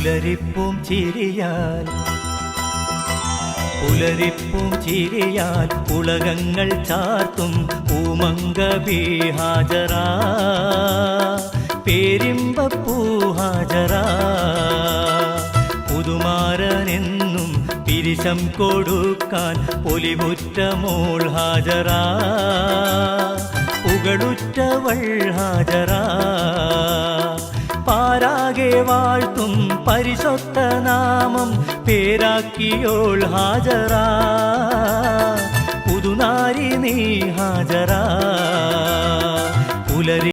പുലരിപ്പും ചിരിയാൽ ഉലകങ്ങൾ ചാർത്തും പൂമംഗബി ഹാജറ പേരിമ്പപ്പൂ ഹാജറ പുതുമാരനെന്നും പിരിശം കൊടുക്കാൻ പൊലിവുറ്റമോൾ ഹാജറ പുകളുറ്റവൾ ഹാജറ പാരാകെ വാഴ്ത്തും പരിശുദ്ധ നാമം പേരാക്കിയോൾ ഹാജറ പുതുനാരി നീ ഹാജറ പുലരി